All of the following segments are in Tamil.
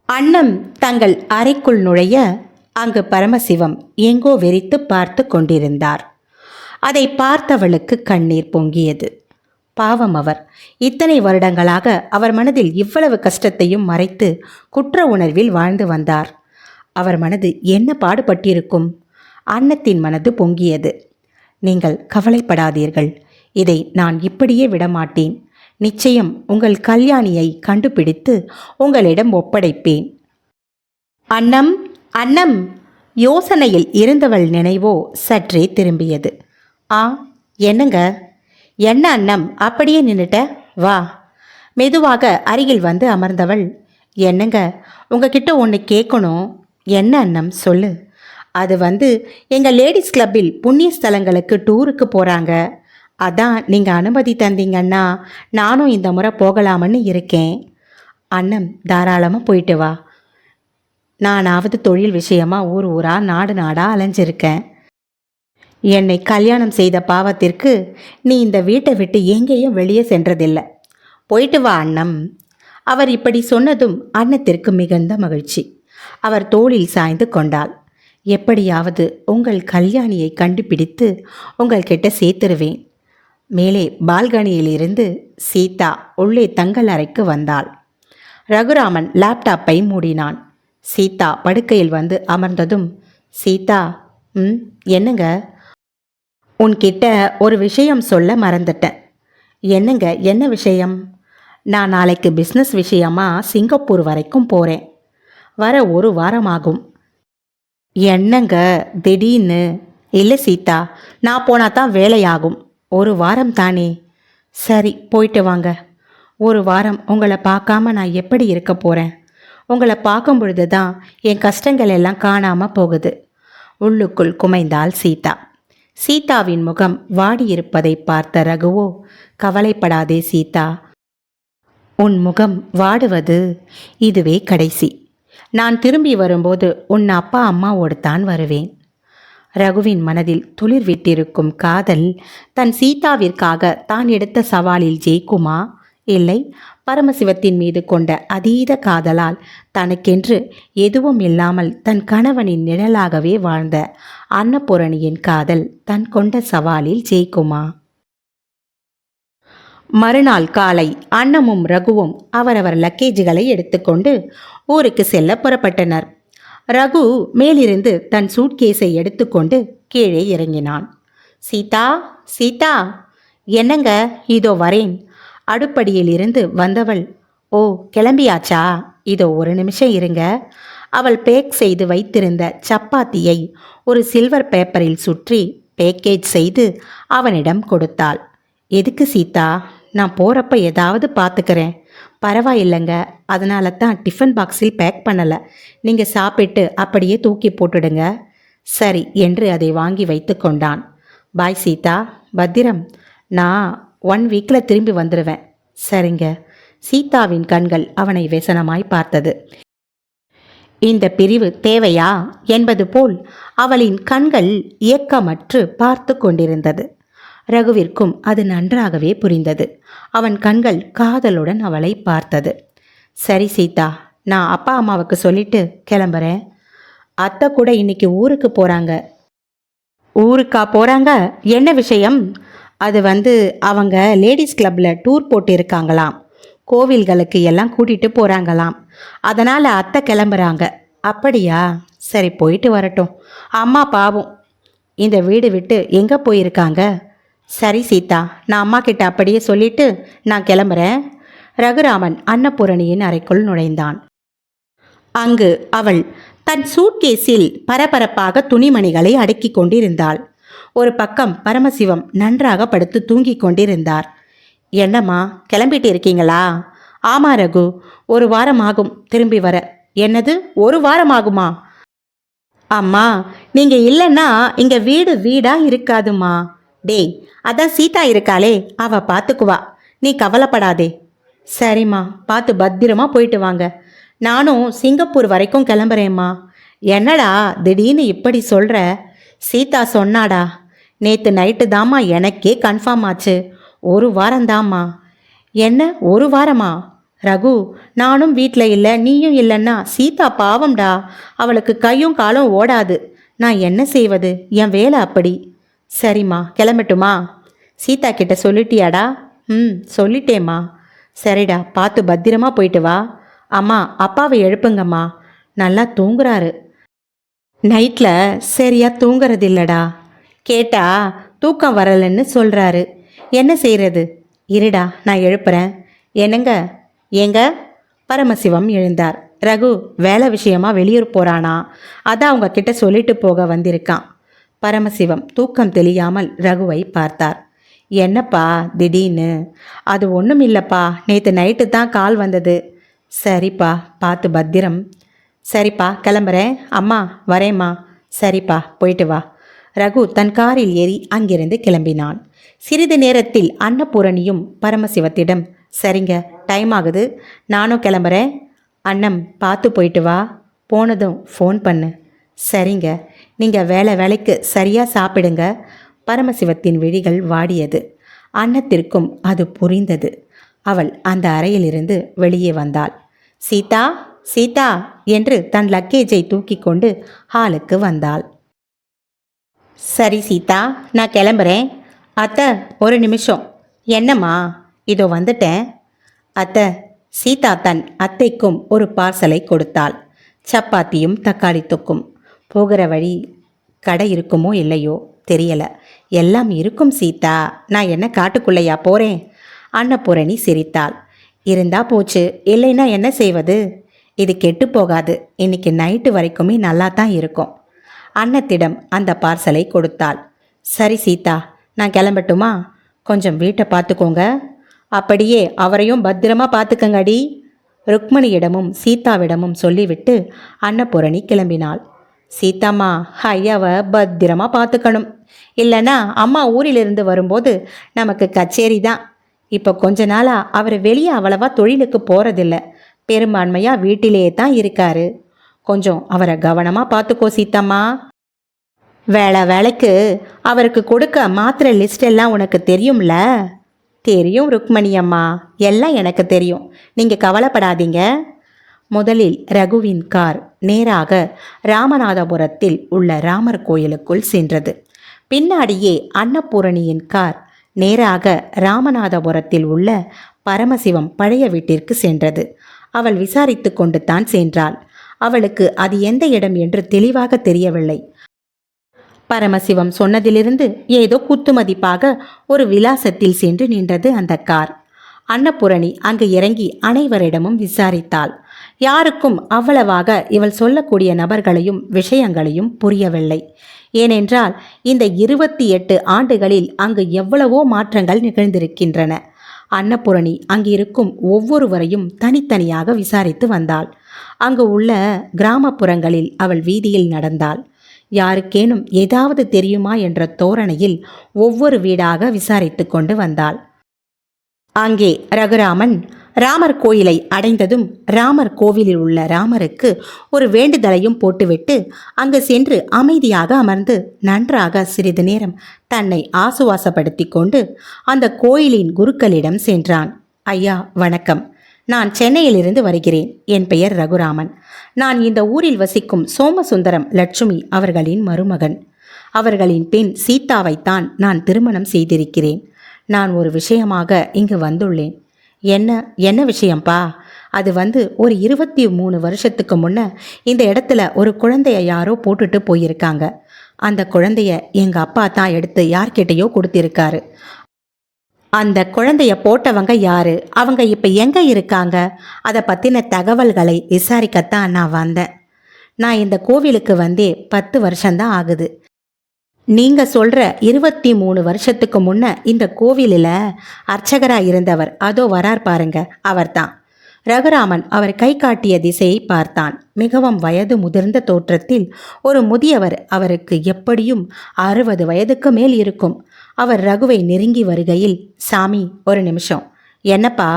அன்னம் தங்கள் அறைக்குள் நுழைய அங்கு பரமசிவம் எங்கோ வெறித்து பார்த்து கொண்டிருந்தார். அதை பார்த்தவளுக்கு கண்ணீர் பொங்கியது. பாவம், அவர் இத்தனை வருடங்களாக அவர் மனதில் இவ்வளவு கஷ்டத்தையும் மறைத்து குற்ற உணர்வில் வாழ்ந்து வந்தார். அவர் மனது என்ன பாடுபட்டிருக்கும்? அன்னத்தின் மனது பொங்கியது. நீங்கள் கவலைப்படாதீர்கள், இதை நான் இப்படியே விடமாட்டேன். நிச்சயம் உங்கள் கல்யாணியை கண்டுபிடித்து உங்களிடம் ஒப்படைப்பேன். அன்னம், அன்னம்! யோசனையில் இருந்தவள் நினைவோ சற்றே திரும்பியது. ஆ, என்னங்க? என்ன அன்னம் அப்படியே நின்னுட்ட? வா. மெதுவாக அருகில் வந்து அமர்ந்தவள், என்னங்க, உங்ககிட்ட ஒன்று கேட்கணும். என்ன அன்னம், சொல்லு. அது எங்கள் லேடிஸ் கிளப்பில் புண்ணிய ஸ்தலங்களுக்கு டூருக்கு போகிறாங்க. அதான் நீங்கள் அனுமதி தந்தீங்கன்னா நானும் இந்த முறை போகலாமன்னு இருக்கேன். அண்ணம், தாராளமாக போயிட்டு வா. நானாவது தொழில் விஷயமா ஊர் ஊரா நாடு நாடாக அலைஞ்சிருக்கேன். என்னை கல்யாணம் செய்த பாவத்திற்கு நீ இந்த வீட்டை விட்டு எங்கேயும் வெளியே சென்றதில்லை. போயிட்டு வா அண்ணம். அவர் இப்படி சொன்னதும் அன்னத்திற்கு மிகுந்த மகிழ்ச்சி. அவர் தோளில் சாய்ந்து கொண்டாள். எப்படியாவது உங்கள் கல்யாணியை கண்டுபிடித்து உங்கள்கிட்ட சேர்த்துருவேன். மேலே பால்கனியிலிருந்து சீதா உள்ளே தங்கள் அறைக்கு வந்தாள். ரகுராமன் லேப்டாப்பை மூடினான். சீதா படுக்கையில் வந்து அமர்ந்ததும், சீதா, என்னங்க? உன்கிட்ட ஒரு விஷயம் சொல்ல மறந்துட்டேன். என்னங்க, என்ன விஷயம்? நான் நாளைக்கு பிஸ்னஸ் விஷயமா சிங்கப்பூர் வரைக்கும் போகிறேன். வர ஒரு வாரம் ஆகும். என்னங்க திடீர்னு? இல்லை சீதா, நான் போனால் தான் வேலையாகும். ஒரு வாரம் தானே? சரி, போயிட்டு வாங்க. ஒரு வாரம் உங்களை பார்க்காம நான் எப்படி இருக்க போகிறேன்? உங்களை பார்க்கும் பொழுது தான் என் கஷ்டங்கள் எல்லாம் காணாமல் போகுது. உள்ளுக்குள் குமைந்தாள் சீதா. சீதாவின் முகம் வாடியிருப்பதை பார்த்த ரகுவோ, கவலைப்படாதே சீதா, உன் முகம் வாடுவது இதுவே கடைசி. நான் திரும்பி வரும்போது உன் அப்பா அம்மாவோடு தான் வருவேன். ரகுவின் மனதில் துளிர் விட்டிருக்கும் காதல் தன் சீதாவிற்காக தான் எடுத்த சவாலில் ஜெயிக்குமா? இல்லை, பரமசிவத்தின் மீது கொண்ட அதீத காதலால் தனக்கென்று எதுவும் இல்லாமல் தன் கணவனின் நிழலாகவே வாழ்ந்த அன்னபூரணியின் காதல் தன் கொண்ட சவாலில் ஜெயிக்குமா? மறுநாள் காலை அன்னமும் ரகுவும் அவரவர் லக்கேஜுகளை எடுத்துக்கொண்டு ஊருக்கு செல்ல புறப்பட்டனர். ரகு மேலிருந்து தன் சூட்கேஸை எடுத்துக்கொண்டு கீழே இறங்கினான். சீதா, சீதா! என்னங்க, இதோ வரேன். அடுப்படியில் இருந்து வந்தவள், ஓ, கிளம்பியாச்சா? இதோ ஒரு நிமிஷம் இருங்க. அவள் பேக் செய்து வைத்திருந்த சப்பாத்தியை ஒரு சில்வர் பேப்பரில் சுற்றி பேக்கேஜ் செய்து அவனிடம் கொடுத்தாள். எதுக்கு சீதா? நான் போகிறப்ப ஏதாவது பார்த்துக்கிறேன். பரவாயில்லைங்க, அதனால தான் டிஃபன் பாக்ஸில் பேக் பண்ணலை. நீங்கள் சாப்பிட்டு அப்படியே தூக்கி போட்டுடுங்க. சரி என்று அதை வாங்கி வைத்து கொண்டான். பாய் சீதா, பத்திரம். நான் 1 வீக்கில் திரும்பி வந்துடுவேன். சரிங்க. சீதாவின் கண்கள் அவனை व्यசனமாய் பார்த்தது. இந்த பிரிவு தேவையா என்பது போல் அவளின் கண்கள் இயக்கமற்று பார்த்து கொண்டிருந்தது. ரகுவிற்கும் அது நன்றாகவே புரிந்தது. அவன் கண்கள் காதலுடன் அவளை பார்த்தது. சரி சீதா, நான் அப்பா அம்மாவுக்கு சொல்லிட்டு கிளம்புறேன். அத்தை கூட இன்னைக்கு ஊருக்கு போகிறாங்க. ஊருக்கா போகிறாங்க? என்ன விஷயம்? அது அவங்க லேடிஸ் கிளப்பில் டூர் போட்டு இருக்காங்களாம். கோவில்களுக்கு எல்லாம் கூட்டிகிட்டு போகிறாங்களாம். அதனால் அத்தை கிளம்புறாங்க. அப்படியா? சரி, போயிட்டு வரட்டும். அம்மா பாவம் இந்த வீடு விட்டு எங்கே போயிருக்காங்க? சரி சீதா, நான் அம்மா கிட்ட அப்படியே சொல்லிட்டு நான் கிளம்புறேன். ரகுராமன் அன்னபூரணியின் அறைக்குள் நுழைந்தான். அங்கு அவள் தன் சூட்கேஸில் பரபரப்பாக துணிமணிகளை அடுக்கி கொண்டிருந்தாள். ஒரு பக்கம் பரமசிவம் நன்றாக படுத்து தூங்கி கொண்டிருந்தார். என்னம்மா, கிளம்பிட்டு இருக்கீங்களா? ஆமா ரகு, ஒரு வாரம் ஆகும் திரும்பி வர. என்னது, ஒரு வாரம் ஆகுமா? அம்மா, நீங்கள் இல்லைன்னா இங்கே வீடு வீடாக இருக்காதுமா. டேய், அதான் சீதா இருக்காளே, அவ பார்த்துக்குவா. நீ கவலைப்படாதே. சரிம்மா, பார்த்து பத்திரமா போயிட்டு வாங்க. நானும் சிங்கப்பூர் வரைக்கும் கிளம்புறேம்மா. என்னடா திடீர்னு இப்படி சொல்கிற? சீதா சொன்னாடா. நேற்று நைட்டு தாம்மா எனக்கே கன்ஃபார்ம் ஆச்சு. ஒரு வாரம்தாம்மா. என்ன, ஒரு வாரமா? ரகு, நானும் வீட்டில் இல்லை, நீயும் இல்லைன்னா சீதா பாவம்டா. அவளுக்கு கையும் காலும் ஓடாது. நான் என்ன செய்வது? என் வேலை அப்படி. சரிம்மா, கிளம்பட்டுமா? சீதா கிட்ட சொல்லிட்டியாடா? சொல்லிட்டேம்மா. சரிடா, பார்த்து பத்திரமா போயிட்டு வா. அம்மா, அப்பாவை எழுப்புங்கம்மா. நல்லா தூங்குறாரு. நைட்டில் சரியா தூங்குறதில்லடா. கேட்டா தூக்கம் வரலன்னு சொல்கிறாரு. என்ன செய்கிறது? இருடா, நான் எழுப்புறேன். என்னங்க? ஏங்க? பரமசிவம் எழுந்தார். ரகு வேலை விஷயமா வெளியூர் போகிறானா, அதான் அவங்க கிட்ட சொல்லிட்டு போக வந்திருக்கான். பரமசிவம் தூக்கம் தெளியாமல் ரகுவை பார்த்தார். என்னப்பா திடீர்னு? அது ஒன்றும் இல்லைப்பா, நேற்று நைட்டு தான் கால் வந்தது. சரிப்பா, பார்த்து பத்திரம். சரிப்பா, கிளம்புறேன். அம்மா வரேம்மா. சரிப்பா, போயிட்டு வா. ரகு தன் காரில் ஏறி அங்கிருந்து கிளம்பினான். சிறிது நேரத்தில் அன்னபூரணியும் பரமசிவத்திடம், சரிங்க, டைம் ஆகுது, நானும் கிளம்புறேன். அண்ணம், பார்த்து போயிட்டு வா. போனதும் ஃபோன் பண்ணு. சரிங்க, நீங்கள் வேலைக்கு சரியாக சாப்பிடுங்க. பரமசிவத்தின் விழிகள் வாடியது. அன்னத்திற்கும் அது புரிந்தது. அவள் அந்த அறையிலிருந்து வெளியே வந்தாள். சீதா, சீதா என்று தன் லக்கேஜை தூக்கி கொண்டு ஹாலுக்கு வந்தாள். சரி சீதா, நான் கிளம்புறேன். அத்தை, ஒரு நிமிஷம். என்னம்மா? இதோ வந்துட்டேன். அத்தை. சீதா தன் அத்தைக்கும் ஒரு பார்சலை கொடுத்தாள். சப்பாத்தியும் தக்காளி தொக்கும். போகிற வழி கடை இருக்குமோ இல்லையோ தெரியல. எல்லாம் இருக்கும் சீதா, நான் என்ன காட்டுக்குள்ளையா போகிறேன்? அன்னபூரணி சிரித்தாள். இருந்தா போச்சு, இல்லைன்னா என்ன செய்வது? இது கெட்டு போகாது, இன்னைக்கு நைட்டு வரைக்குமே நல்லா தான் இருக்கும். அன்னத்திடம் அந்த பார்சலை கொடுத்தாள். சரி சீதா, நான் கிளம்பட்டுமா? கொஞ்சம் வீட்டை பார்த்துக்கோங்க. அப்படியே அவரையும் பத்திரமா பார்த்துக்கங்கடி. ருக்மணியிடமும் சீதாவிடமும் சொல்லிவிட்டு அன்னபூரணி கிளம்பினாள். சீதாம்மா, ஐயாவை பத்திரமா பார்த்துக்கணும். இல்லைன்னா அம்மா ஊரிலிருந்து வரும்போது நமக்கு கச்சேரி தான். இப்போ கொஞ்ச நாளாக அவர் வெளியே அவ்வளவா தொழிலுக்கு போகிறதில்ல. பெரும்பான்மையாக வீட்டிலேயே தான் இருக்காரு. கொஞ்சம் அவரை கவனமாக பார்த்துக்கோ சீதாம்மா. வேலைக்கு அவருக்கு கொடுக்க மாத்திரை லிஸ்ட் எல்லாம் உனக்கு தெரியும்ல? தெரியும் ருக்மணி அம்மா, எல்லாம் எனக்கு தெரியும், நீங்கள் கவலைப்படாதீங்க. முதலில் ரகுவின் கார் நேராக ராமநாதபுரத்தில் உள்ள ராமர் கோயிலுக்குள் சென்றது. பின்னாடியே அன்னபூரணியின் கார் நேராக ராமநாதபுரத்தில் உள்ள பரமசிவம் பழைய வீட்டிற்கு சென்றது. அவள் விசாரித்து கொண்டு தான் சென்றாள். அவளுக்கு அது எந்த இடம் என்று தெளிவாக தெரியவில்லை. பரமசிவம் சொன்னதிலிருந்து ஏதோ குத்துமதிப்பாக ஒரு விலாசத்தில் சென்று நின்றது அந்த கார். அன்னபூரணி அங்கு இறங்கி அனைவரிடமும் விசாரித்தாள். யாருக்கும் அவ்வளவாக இவள் சொல்லக்கூடிய நபர்களையும் விஷயங்களையும் புரியவில்லை. ஏனென்றால் இந்த 28 ஆண்டுகளில் அங்கு எவ்வளவோ மாற்றங்கள் நிகழ்ந்திருக்கின்றன. அன்னபூரணி அங்கிருக்கும் ஒவ்வொருவரையும் தனித்தனியாக விசாரித்து வந்தாள். அங்கு உள்ள கிராமப்புறங்களில் அவள் வீதியில் நடந்தாள். யாருக்கேனும் ஏதாவது தெரியுமா என்ற தோரணையில் ஒவ்வொரு வீடாக விசாரித்து கொண்டு வந்தாள். அங்கே ரகுராமன் ராமர் கோயிலை அடைந்ததும் ராமர் கோவிலில் உள்ள ராமருக்கு ஒரு வேண்டுதலையும் போட்டுவிட்டு அங்கு சென்று அமைதியாக அமர்ந்து நன்றாக சிறிது நேரம் தன்னை ஆசுவாசப்படுத்தி கொண்டு அந்த கோயிலின் குருக்களிடம் சென்றான். ஐயா வணக்கம், நான் சென்னையிலிருந்து வருகிறேன். என் பெயர் ரகுராமன். நான் இந்த ஊரில் வசிக்கும் சோமசுந்தரம் லட்சுமி அவர்களின் மருமகன். அவர்களின் பெண் சீதாவைத்தான் நான் திருமணம் செய்திருக்கிறேன். நான் ஒரு விஷயமாக இங்கு வந்துள்ளேன். என்ன விஷயம்பா? அது ஒரு 23 வருஷத்துக்கு முன்ன இந்த இடத்துல ஒரு குழந்தைய யாரோ போட்டுட்டு போயிருக்காங்க. அந்த குழந்தைய எங்கள் அப்பா தான் எடுத்து யார்கிட்டையோ கொடுத்திருக்காரு. அந்த குழந்தைய போட்டவங்க யாரு, அவங்க இப்போ எங்கே இருக்காங்க, அதை பற்றின தகவல்களை விசாரிக்கத்தான் நான் வந்தேன். நான் இந்த கோவிலுக்கு வந்தே 10 வருஷம்தான் ஆகுது. நீங்கள் சொல்கிற 23 வருஷத்துக்கு முன்ன இந்த கோவிலில் அர்ச்சகராக இருந்தவர் அதோ வரார் பாருங்க, அவர்தான். ரகுராமன் அவர் கை காட்டிய திசையை பார்த்தான். மிகவும் வயது முதிர்ந்த தோற்றத்தில் ஒரு முதியவர். அவருக்கு எப்படியும் 60 வயதுக்கு மேல் இருக்கும். அவர் ரகுவை நெருங்கி வருகையில், சாமி ஒரு நிமிஷம். என்னப்பா?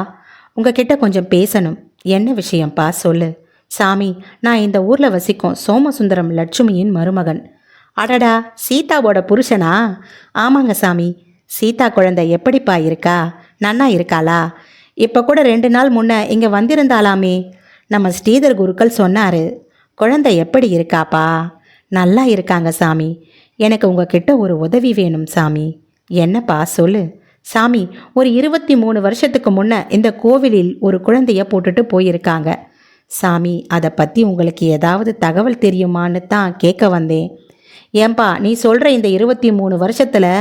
உங்ககிட்ட கொஞ்சம் பேசணும். என்ன விஷயம்ப்பா சொல்லு. சாமி, நான் இந்த ஊரில் வசிக்கும் சோமசுந்தரம் லட்சுமியின் மருமகன். அடடா, சீதாவோட புருஷனா? ஆமாங்க சாமி. சீதா குழந்தை எப்படிப்பா இருக்கா? நன்னா இருக்காளா? இப்போ கூட 2 நாள் முன்ன இங்கே வந்திருந்தாலாமே. நம்ம ஸ்ரீதர் குருக்கள் சொன்னார். குழந்தை எப்படி இருக்காப்பா? நல்லா இருக்காங்க சாமி. எனக்கு உங்ககிட்ட ஒரு உதவி வேணும் சாமி. என்னப்பா சொல்லு. சாமி, ஒரு 23 வருஷத்துக்கு முன்ன இந்த கோவிலில் ஒரு குழந்தைய போட்டுட்டு போயிருக்காங்க சாமி. அதை பற்றி உங்களுக்கு ஏதாவது தகவல் தெரியுமான்னு தான் கேட்க வந்தேன். ஏன்பா, நீ சொல்கிற இந்த 23 வருஷத்தில்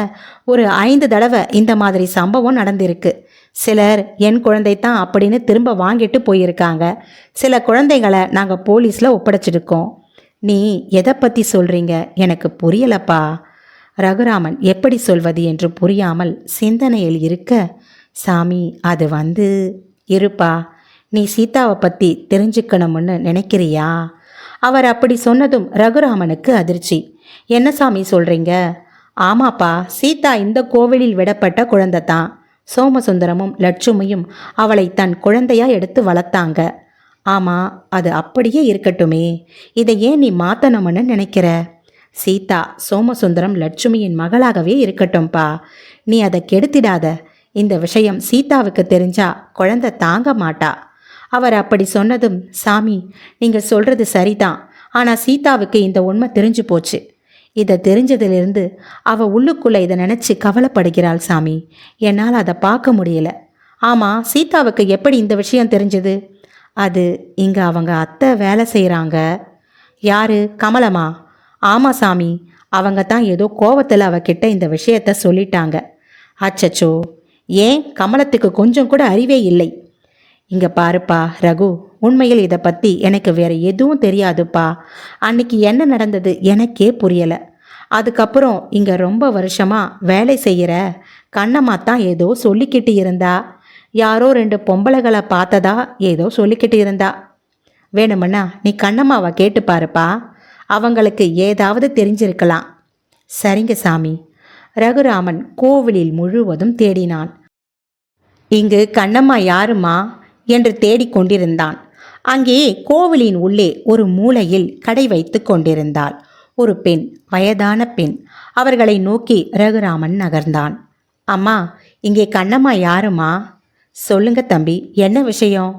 ஒரு 5 தடவை இந்த மாதிரி சம்பவம் நடந்திருக்கு. சிலர் என் குழந்தை தான் அப்படின்னு திரும்ப வாங்கிட்டு போயிருக்காங்க. சில குழந்தைகளை நாங்கள் போலீஸில் ஒப்படைச்சிருக்கோம். நீ எதை பற்றி சொல்கிறீங்க எனக்கு புரியலப்பா. ரகுராமன் எப்படி சொல்வது என்று புரியாமல் சிந்தனையில் இருக்க, சாமி அது இருப்பா, நீ சீதாவை பற்றி தெரிஞ்சுக்கணும்னு நினைக்கிறியா? அவர் அப்படி சொன்னதும் ரகுராமனுக்கு அதிர்ச்சி. என்ன சாமி சொல்கிறீங்க? ஆமாப்பா, சீதா இந்த கோவிலில் விடப்பட்ட குழந்தை தான். சோமசுந்தரமும் லட்சுமியும் அவளை தன் குழந்தையா எடுத்து வளர்த்தாங்க. ஆமாம், அது அப்படியே இருக்கட்டுமே. இதை ஏன் நீ மாற்றணும்னு நினைக்கிற? சீதா சோமசுந்தரம் லட்சுமியின் மகளாகவே இருக்கட்டும்பா. நீ அதை கெடுத்திடாத. இந்த விஷயம் சீதாவுக்கு தெரிஞ்சா குழந்தை தாங்க மாட்டா. அவர் அப்படி சொன்னதும், சாமி நீங்கள் சொல்கிறது சரிதான். ஆனால் சீதாவுக்கு இந்த உண்மை தெரிஞ்சு போச்சு. இதை தெரிஞ்சதிலிருந்து அவள் உள்ளுக்குள்ளே இதை நினச்சி கவலைப்படுகிறாள் சாமி. என்னால் அதை பார்க்க முடியல. ஆமாம், சீதாவுக்கு எப்படி இந்த விஷயம் தெரிஞ்சது? அது இங்கே அவங்க அத்தை வேலை செய்கிறாங்க. யாரு? கமலமா? ஆமாம் சாமி, அவங்க தான் ஏதோ கோவத்தில் அவகிட்ட இந்த விஷயத்த சொல்லிட்டாங்க. அச்சச்சோ, ஏன் கமலத்துக்கு கொஞ்சம் கூட அறிவே இல்லை? இங்கே பாருப்பா ரகு, உண்மையில் இதை பற்றி எனக்கு வேற எதுவும் தெரியாதுப்பா. அன்னைக்கு என்ன நடந்தது எனக்கே புரியலை. அதுக்கப்புறம் இங்கே ரொம்ப வருஷமாக வேலை செய்கிற கண்ணம்மா தான் ஏதோ சொல்லிக்கிட்டு இருந்தா. யாரோ 2 பொம்பளைகளை பார்த்ததா ஏதோ சொல்லிக்கிட்டு இருந்தா. வேணுமண்ணா நீ கண்ணம்மாவை கேட்டு பாருப்பா, அவங்களுக்கு ஏதாவது தெரிஞ்சிருக்கலாம். சரிங்க சாமி. ரகுராமன் கோவிலில் முழுவதும் தேடினான். இங்கு கண்ணம்மா யாருமா என்று தேடிக்கொண்டிருந்தான். அங்கே கோவிலின் உள்ளே ஒரு மூலையில் கடை வைத்து கொண்டிருந்தாள் ஒரு பெண், வயதான பெண். அவர்களை நோக்கி ரகுராமன் நகர்ந்தான். அம்மா, இங்கே கண்ணம்மா யாருமா? சொல்லுங்க தம்பி, என்ன விஷயம்?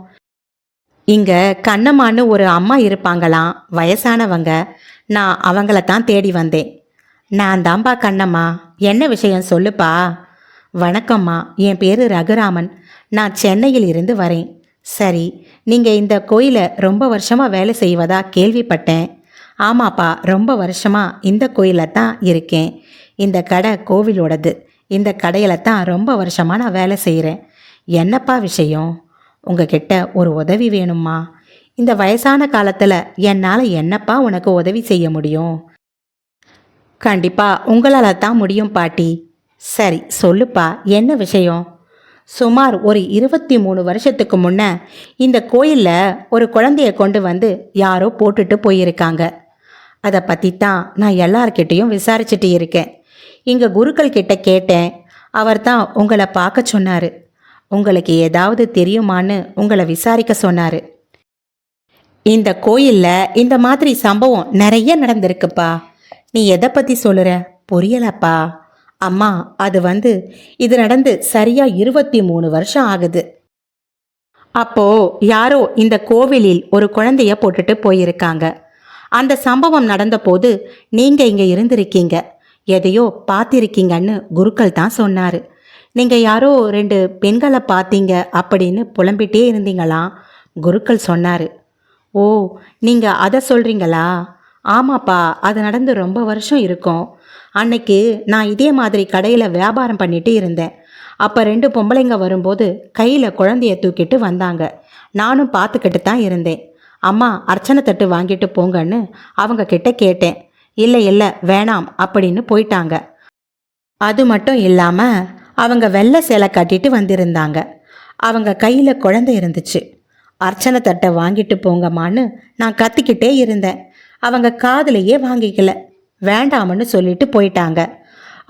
இங்க கண்ணம்மான்னு ஒரு அம்மா இருப்பாங்களாம், வயசானவங்க. நான் அவங்கள தான் தேடி வந்தேன். நான் தான்பா கண்ணம்மா. என்ன விஷயம் சொல்லுப்பா. வணக்கம்மா, என் பேர் ரகுராமன். நான் சென்னையில் இருந்து வரேன். சரி, நீங்கள் இந்த கோயிலை ரொம்ப வருஷமாக வேலை செய்வதா கேள்விப்பட்டேன். ஆமாப்பா, ரொம்ப வருஷமாக இந்த கோயிலில் தான் இருக்கேன். இந்த கடை கோவிலோடது. இந்த கடையில் தான் ரொம்ப வருஷமாக நான் வேலை செய்கிறேன். என்னப்பா விஷயம்? உங்ககிட்ட ஒரு உதவி வேணும்மா. இந்த வயசான காலத்தில் என்னால் என்னப்பா உனக்கு உதவி செய்ய முடியும்? கண்டிப்பாக உங்களால் தான் முடியும் பாட்டி. சரி சொல்லுப்பா, என்ன விஷயம்? சுமார் ஒரு 23 வருஷத்துக்கு முன்ன இந்த கோயிலில் ஒரு குழந்தைய கொண்டு வந்து யாரோ போட்டுட்டு போயிருக்காங்க. அதை பற்றி தான் நான் எல்லார்கிட்டையும் விசாரிச்சுட்டு இருக்கேன். இங்கே குருக்கள் கிட்ட கேட்டேன். அவர் தான் உங்களை பார்க்க சொன்னார். உங்களுக்கு ஏதாவது தெரியுமான்னு உங்களை விசாரிக்க சொன்னார். இந்த கோயிலில் இந்த மாதிரி சம்பவம் நிறைய நடந்திருக்குப்பா. நீ எதை பற்றி சொல்லுற? புரியலப்பா. அம்மா, அது இது நடந்து சரியா 23 வருஷம் ஆகுது. அப்போ யாரோ இந்த கோவிலில் ஒரு குழந்தைய போட்டுட்டு போயிருக்காங்க. அந்த சம்பவம் நடந்த போது நீங்க இங்க இருந்திருக்கீங்க, எதையோ பார்த்திருக்கீங்கன்னு குருக்கள் தான் சொன்னாரு. நீங்க யாரோ 2 பெண்களை பார்த்தீங்க அப்படின்னு புலம்பிட்டே இருந்தீங்களாம், குருக்கள் சொன்னாரு. ஓ, நீங்க அதை சொல்றீங்களா? ஆமாப்பா, அது நடந்து ரொம்ப வருஷம் இருக்கும். அன்னைக்கு நான் இதே மாதிரி கடையில் வியாபாரம் பண்ணிட்டு இருந்தேன். அப்போ 2 பொம்பளைங்க வரும்போது கையில் குழந்தைய தூக்கிட்டு வந்தாங்க. நானும் பார்த்துக்கிட்டு தான் இருந்தேன். அம்மா, அர்ச்சனை தட்டு வாங்கிட்டு போங்கன்னு அவங்க கிட்ட கேட்டேன். இல்லை இல்லை வேணாம் அப்படின்னு போயிட்டாங்க. அது மட்டும் இல்லாமல் அவங்க வெள்ளை சேலை கட்டிட்டு வந்திருந்தாங்க. அவங்க கையில் குழந்தை இருந்துச்சு. அர்ச்சனை தட்டை வாங்கிட்டு போங்கம்மான்னு நான் கத்திக்கிட்டே இருந்தேன். அவங்க காதுலையே வாங்கிக்கல, வேண்டாம்னு சொல்லிட்டு போயிட்டாங்க.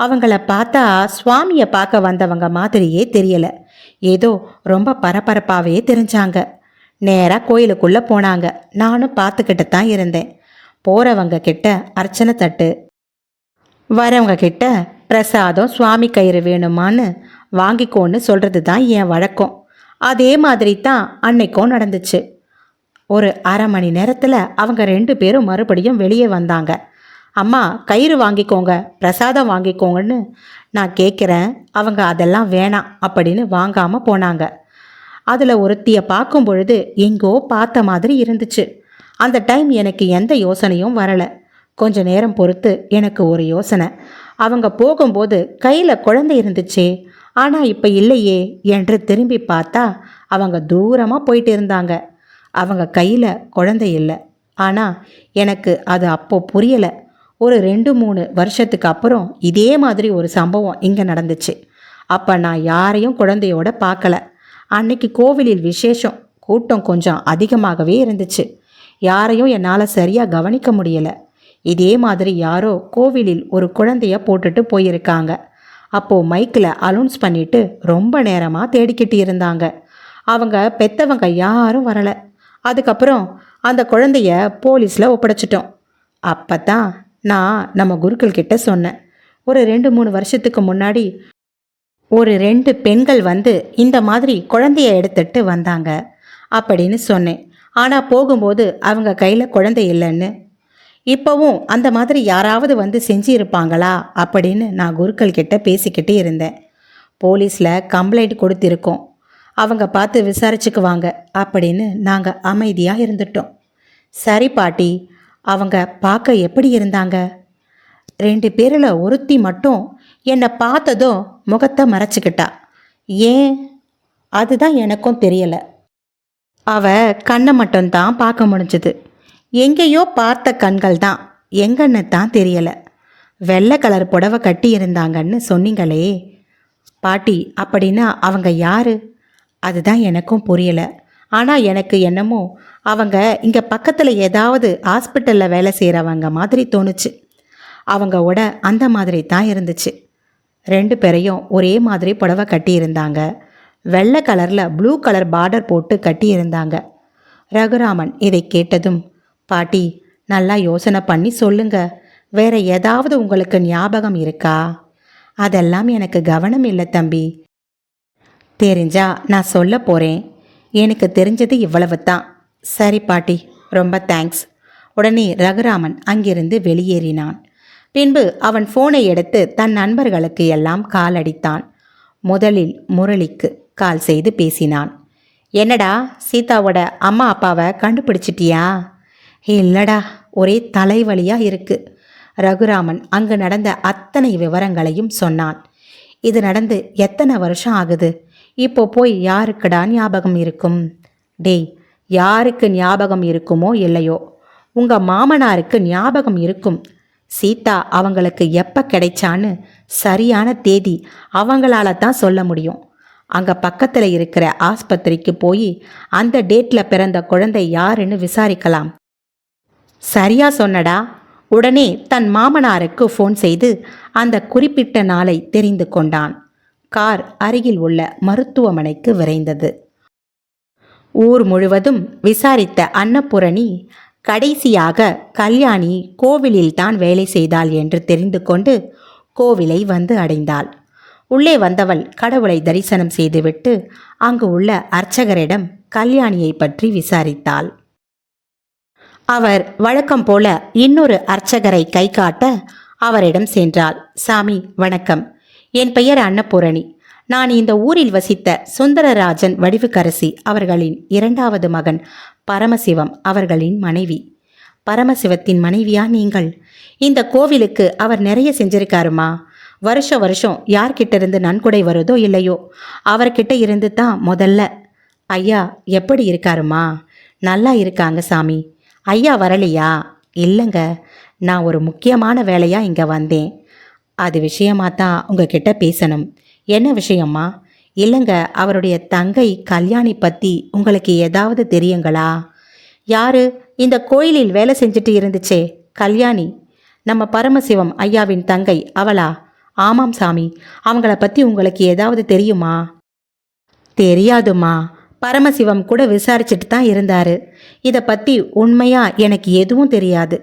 அவங்கள பார்த்தா சுவாமியை பார்க்க வந்தவங்க மாதிரியே தெரியலை. ஏதோ ரொம்ப பரபரப்பாகவே தெரிஞ்சாங்க. நேராக கோயிலுக்குள்ளே போனாங்க. நானும் பார்த்துக்கிட்டு தான் இருந்தேன். போகிறவங்க கிட்ட அர்ச்சனை தட்டு, வரவங்க கிட்ட பிரசாதம் சுவாமி கயிறு வேணுமான்னு வாங்கிக்கோன்னு சொல்கிறது தான் என் வழக்கம். அதே மாதிரி தான் அன்னைக்கும் நடந்துச்சு. ஒரு அரை மணி நேரத்தில் அவங்க 2 பேரும் மறுபடியும் வெளியே வந்தாங்க. அம்மா கயிறு வாங்கிக்கோங்க, பிரசாதம் வாங்கிக்கோங்கன்னு நான் கேட்குறேன். அவங்க அதெல்லாம் வேணாம் அப்படின்னு வாங்காமல் போனாங்க. அதில் ஒருத்தியை பார்க்கும் பொழுது எங்கோ பார்த்த மாதிரி இருந்துச்சு. அந்த டைம் எனக்கு எந்த யோசனையும் வரலை. கொஞ்ச நேரம் பொறுத்து எனக்கு ஒரு யோசனை. அவங்க போகும்போது கையில் குழந்தை இருந்துச்சே, ஆனால் இப்போ இல்லையே என்று திரும்பி பார்த்தா அவங்க தூரமாக போயிட்டு இருந்தாங்க. அவங்க கையில் குழந்தை இல்லை. ஆனால் எனக்கு அது அப்போ புரியலை. ஒரு 2-3 வருஷத்துக்கு அப்புறம் இதே மாதிரி ஒரு சம்பவம் இங்கே நடந்துச்சு. அப்போ நான் யாரையும் குழந்தையோட பார்க்கல. அன்னைக்கு கோவிலில் விசேஷம், கூட்டம் கொஞ்சம் அதிகமாகவே இருந்துச்சு. யாரையும் என்னால் சரியாக கவனிக்க முடியலை. இதே மாதிரி யாரோ கோவிலில் ஒரு குழந்தைய போட்டுட்டு போயிருக்காங்க. அப்போது மைக்கில் அனௌன்ஸ் பண்ணிட்டு ரொம்ப நேரமாக தேடிக்கிட்டு இருந்தாங்க. அவங்க பெற்றவங்க யாரும் வரலை. அதுக்கப்புறம் அந்த குழந்தைய போலீஸில் ஒப்படைச்சிட்டோம். அப்போ தான் நான் நம்ம குருக்கள் கிட்ட சொன்னேன். ஒரு 2-3 வருஷத்துக்கு முன்னாடி ஒரு 2 பெண்கள் வந்து இந்த மாதிரி குழந்தைய எடுத்துட்டு வந்தாங்க அப்படின்னு சொன்னேன். ஆனால் போகும்போது அவங்க கையில் குழந்தை இல்லைன்னு. இப்போவும் அந்த மாதிரி யாராவது வந்து செஞ்சு இருப்பாங்களா அப்படின்னு நான் குருக்கள் கிட்ட பேசிக்கிட்டே இருந்தேன். போலீஸில் கம்ப்ளைண்ட் கொடுத்திருக்கோம், அவங்க பார்த்து விசாரிச்சுக்குவாங்க அப்படின்னு நாங்கள் அமைதியாக இருந்துட்டோம். சரி பாட்டி, அவங்க பார்க்க எப்படி இருந்தாங்க? 2 பேரில் ஒருத்தி மட்டும் என்னை பார்த்ததும் முகத்தை மறைச்சிக்கிட்டா. ஏன்? அதுதான் எனக்கும் தெரியலை. அவ கண்ணை மட்டும்தான் பார்க்க முடிஞ்சது. எங்கேயோ பார்த்த கண்கள் தான், எங்கன்னு தான் தெரியலை. வெள்ளை கலர் புடவை கட்டி இருந்தாங்கன்னு சொன்னீங்களே பாட்டி, அப்படின்னா அவங்க யாரு? அதுதான் எனக்கும் புரியலை. ஆனால் எனக்கு என்னமோ அவங்க இங்கே பக்கத்தில் ஏதாவது ஹாஸ்பிட்டலில் வேலை செய்கிறவங்க மாதிரி தோணுச்சு. அவங்க உடை அந்த மாதிரி தான் இருந்துச்சு. 2 பேரையும் ஒரே மாதிரி புடவை கட்டியிருந்தாங்க. வெள்ளை கலரில் ப்ளூ கலர் பார்டர் போட்டு கட்டியிருந்தாங்க. ரகுராமன் இதை கேட்டதும், பாட்டி நல்லா யோசனை பண்ணி சொல்லுங்க, வேற ஏதாவது உங்களுக்கு ஞாபகம் இருக்கா? அதெல்லாம் எனக்கு கவனம் இல்லை தம்பி. தெரிஞ்சா நான் சொல்ல போகிறேன். எனக்கு தெரிஞ்சது இவ்வளவு தான். சரி பாட்டி, ரொம்ப தேங்க்ஸ். உடனே ரகுராமன் அங்கிருந்து வெளியேறினான். பின்பு அவன் ஃபோனை எடுத்து தன் நண்பர்களுக்கு எல்லாம் கால் அடித்தான். முதலில் முரளிக்கு கால் செய்து பேசினான். என்னடா, சீதாவோட அம்மா அப்பாவை கண்டுபிடிச்சிட்டியா? இல்லடா, ஒரே தலைவலியாக இருக்கு. ரகுராமன் அங்கு நடந்த அத்தனை விவரங்களையும் சொன்னான். இது நடந்து எத்தனை வருஷம் ஆகுது? இப்போ போய் யாருக்குடா ஞாபகம் இருக்கும்? டேய், யாருக்கு ஞாபகம் இருக்குமோ இல்லையோ, உங்கள் மாமனாருக்கு ஞாபகம் இருக்கும். சீதா அவங்களுக்கு எப்போ கிடைச்சான்னு சரியான தேதி அவங்களால தான் சொல்ல முடியும். அங்கே பக்கத்தில் இருக்கிற ஆஸ்பத்திரிக்கு போய் அந்த டேட்டில் பிறந்த குழந்தை யாருன்னு விசாரிக்கலாம். சரியா சொன்னடா. உடனே தன் மாமனாருக்கு ஃபோன் செய்து அந்த குறிப்பிட்ட நாளை தெரிந்து கொண்டான். கார் அருகில் உள்ள மருத்துவமனைக்கு விரைந்தது. ஊர் முழுவதும் விசாரித்த அன்னபூரணி கடைசியாக கல்யாணி கோவிலில்தான் வேலை செய்தாள் என்று தெரிந்து கொண்டு கோவிலை வந்து அடைந்தாள். உள்ளே வந்தவள் கடவுளை தரிசனம் செய்துவிட்டு அங்கு உள்ள அர்ச்சகரிடம் கல்யாணியை பற்றி விசாரித்தாள். அவர் வழக்கம் போல இன்னொரு அர்ச்சகரை கை காட்ட அவரிடம் சென்றாள். சாமி வணக்கம், என் பெயர் அன்னபூரணி. நான் இந்த ஊரில் வசித்த சுந்தரராஜன் வடிவுக்கரசி அவர்களின் 2வது மகன் பரமசிவம் அவர்களின் மனைவி. பரமசிவத்தின் மனைவியா நீங்கள்? இந்த கோவிலுக்கு அவர் நிறைய செஞ்சிருக்காருமா. வருஷம் வருஷம் யார்கிட்ட இருந்து நன்கொடை வருதோ இல்லையோ அவர்கிட்ட இருந்து தான் முதல்ல. ஐயா எப்படி இருக்காருமா? நல்லா இருக்காங்க சாமி. ஐயா வரலையா? இல்லைங்க, நான் ஒரு முக்கியமான வேலையாக இங்கே வந்தேன். அது விஷயமாக தான் உங்ககிட்ட பேசணும். என்ன விஷயம்மா? இல்லைங்க, அவருடைய தங்கை கல்யாணி பற்றி உங்களுக்கு ஏதாவது தெரியுங்களா? யாரு? இந்த கோயிலில் வேலை செஞ்சுட்டு இருந்துச்சே கல்யாணி, நம்ம பரமசிவம் ஐயாவின் தங்கை, அவளா? ஆமாம் சாமி. அவங்கள பற்றி உங்களுக்கு ஏதாவது தெரியுமா? தெரியாதுமா. பரமசிவம் கூட விசாரிச்சுட்டு தான் இருந்தாரு. இதை பற்றி உண்மையாக எனக்கு எதுவும் தெரியாது.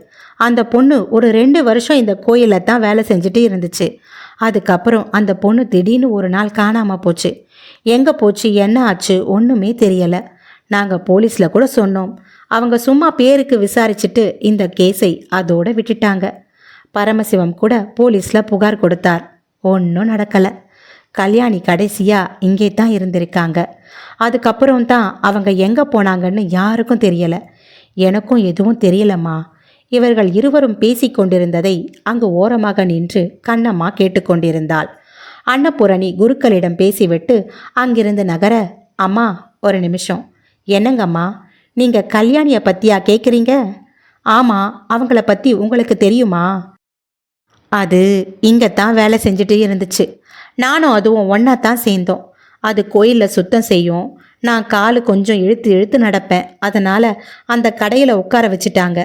அந்த பொண்ணு ஒரு 2 வருஷம் இந்த கோயிலில் தான் வேலை செஞ்சுட்டு இருந்துச்சு. அதுக்கப்புறம் அந்த பொண்ணு திடீர்னு ஒரு நாள் காணாமல் போச்சு. எங்கே போச்சு, என்ன ஆச்சு ஒன்றுமே தெரியலை. நாங்கள் போலீஸில் கூட சொன்னோம். அவங்க சும்மா பேருக்கு விசாரிச்சுட்டு இந்த கேஸை அதோட விட்டுட்டாங்க. பரமசிவம் கூட போலீஸில் புகார் கொடுத்தார். ஒன்றும் நடக்கலை. கல்யாணி கடைசியாக இங்கே தான் இருந்திருக்காங்க. அதுக்கப்புறம் தான் அவங்க எங்கே போனாங்கன்னு யாருக்கும் தெரியலை. எனக்கும் எதுவும் தெரியலம்மா. இவர்கள் இருவரும் பேசி கொண்டிருந்ததை அங்கு ஓரமாக நின்று கண்ணம்மா கேட்டுக்கொண்டிருந்தாள். அன்னபூரணி குருக்களிடம் பேசிவிட்டு அங்கிருந்து நகர, அம்மா ஒரு நிமிஷம். என்னங்கம்மா, நீங்கள் கல்யாணியை பற்றியா கேட்குறீங்க? ஆமாம், அவங்கள பற்றி உங்களுக்கு தெரியுமா? அது இங்கே தான் வேலை செஞ்சுட்டு இருந்துச்சு. நானும் அதுவும் ஒன்றா தான் சேர்ந்தோம். அது கோயிலில் சுத்தம் செய்யும். நான் காலு கொஞ்சம் இழுத்து இழுத்து நடப்பேன். அதனால் அந்த கடையில் உட்கார வச்சுட்டாங்க.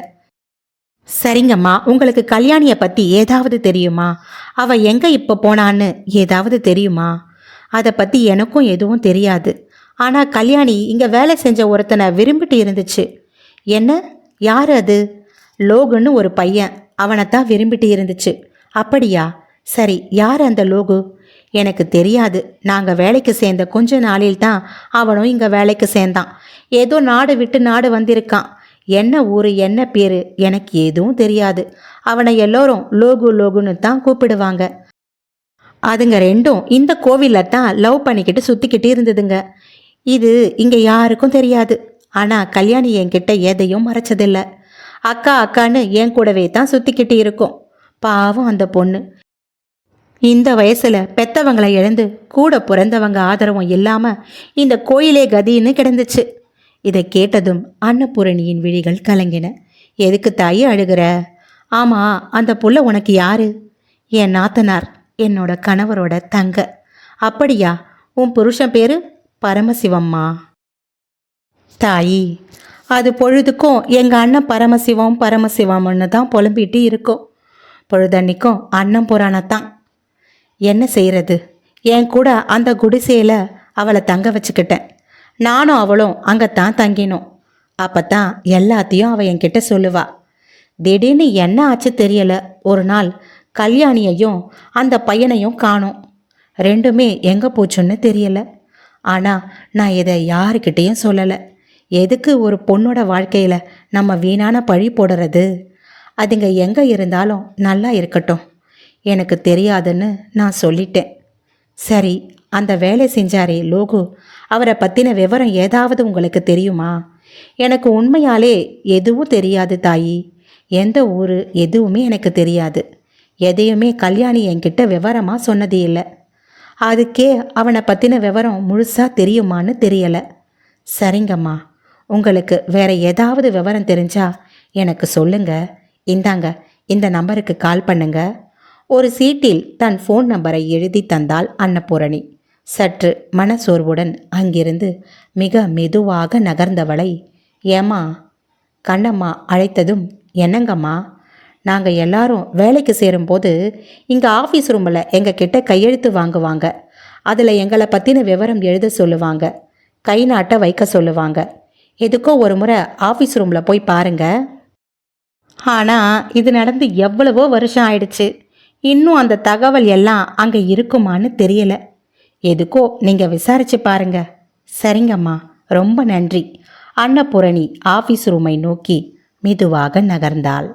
சரிங்கம்மா, உங்களுக்கு கல்யாணியை பற்றி ஏதாவது தெரியுமா? அவள் எங்கே இப்போ போனான்னு ஏதாவது தெரியுமா? அதை பற்றி எனக்கும் எதுவும் தெரியாது. ஆனால் கல்யாணி இங்கே வேலை செஞ்ச ஒருத்தனை விரும்பிட்டு இருந்துச்சு. என்ன? யார் அது? லோகுன்னு ஒரு பையன், அவனைத்தான் விரும்பிட்டு இருந்துச்சு. அப்படியா? சரி, யார் அந்த லோகு? எனக்கு தெரியாது. நாங்கள் வேலைக்கு சேர்ந்த கொஞ்ச நாளில் தான் அவனும் இங்கே வேலைக்கு சேர்ந்தான். ஏதோ நாடு விட்டு நாடு வந்திருக்கான். என்ன ஊர், என்ன பேர் எனக்கு எதுவும் தெரியாது. அவனை எல்லோரும் லோகு லோகுன்னு தான் கூப்பிடுவாங்க. அதுங்க ரெண்டும் இந்த கோவிலில் தான் லவ் பண்ணிக்கிட்டு சுற்றிக்கிட்டு இருந்ததுங்க. இது இங்கே யாருக்கும் தெரியாது. ஆனால் கல்யாணி என்கிட்ட எதையும் மறைச்சதில்லை. அக்கா அக்கான்னு என் கூடவே தான் சுற்றிக்கிட்டு இருக்கும். பாவம் அந்த பொண்ணு. இந்த வயசில் பெத்தவங்களை இழந்து கூட பிறந்தவங்க ஆதரவும் இல்லாமல் இந்த கோயிலே கதின்னு கிடந்துச்சு. இதை கேட்டதும் அன்னபூரணியின் விழிகள் கலங்கின. எதுக்கு தாயி அழுகிற? ஆமாம், அந்த புள்ள உனக்கு யாரு? என் நாத்தனார், என்னோட கணவரோட தங்க. அப்படியா? உன் புருஷன் பேரு பரமசிவம்மா. தாயி, அது பொழுதுக்கும் எங்கள் அண்ணன் பரமசிவம் பரமசிவம்னு தான் புலம்பிட்டு இருக்கோம். பொழுதன்னைக்கும் அண்ணன் புராணத்தான். என்ன செய்கிறது? என் கூட அந்த குடிசையில் அவளை தங்க வச்சுக்கிட்டேன். நானும் அவளும் அங்கத்தான் தங்கினோம். அப்பத்தான் எல்லாத்தையும் அவள் என்கிட்ட சொல்லுவா. திடீர்னு என்ன ஆச்சு தெரியல. ஒரு நாள் கல்யாணியையும் அந்த பையனையும் காணோம். ரெண்டுமே எங்கே போச்சுன்னு தெரியல. ஆனால் நான் இதை யாருக்கிட்டேயும் சொல்லலை. எதுக்கு ஒரு பொண்ணோட வாழ்க்கையில் நம்ம வீணான பழி போடுறது? அதுங்க எங்கே இருந்தாலும் நல்லா இருக்கட்டும். எனக்கு தெரியாதுன்னு நான் சொல்லிட்டேன். சரி, அந்த வேலை செஞ்சாரே லோகு, அவரை பற்றின விவரம் ஏதாவது உங்களுக்கு தெரியுமா? எனக்கு உண்மையாலே எதுவும் தெரியாது தாயி. எந்த ஊர் எதுவுமே எனக்கு தெரியாது. எதையுமே கல்யாணி என்கிட்ட விவரமாக சொன்னதே இல்லை. அதுக்கே அவனை பற்றின விவரம் முழுசாக தெரியுமான்னு தெரியலை. சரிங்கம்மா, உங்களுக்கு வேற ஏதாவது விவரம் தெரிஞ்சா எனக்கு சொல்லுங்க. இந்தாங்க, இந்த நம்பருக்கு கால் பண்ணுங்க. ஒரு சீட்டில் தன் ஃபோன் நம்பரை எழுதி தந்தாள் அன்னபூரணி. சற்று மனசோர்வுடன் அங்கிருந்து மிக மெதுவாக நகர்ந்தவளை, ஏம்மா? கண்ணம்மா அழைத்ததும், என்னங்கம்மா? நாங்கள் எல்லாரும் வேலைக்கு சேரும்போது இங்கே ஆஃபீஸ் ரூமில் எங்கள் கிட்ட கையெழுத்து வாங்குவாங்க. அதில் எங்களை பற்றின விவரம் எழுத சொல்லுவாங்க. கை நாட்ட வைக்க சொல்லுவாங்க. எதுக்கோ ஒரு முறை ஆஃபீஸ் ரூமில் போய் பாருங்க. ஆனால் இது நடந்து எவ்வளவோ வருஷம் ஆயிடுச்சு. இன்னும் அந்த தகவல் எல்லாம் அங்கே இருக்குமான்னு தெரியல. எதுக்கோ நீங்கள் விசாரிச்சு பாருங்க. சரிங்கம்மா, ரொம்ப நன்றி. அன்னபூரணி ஆஃபீஸ் ரூமை நோக்கி மெதுவாக நகர்ந்தாள்.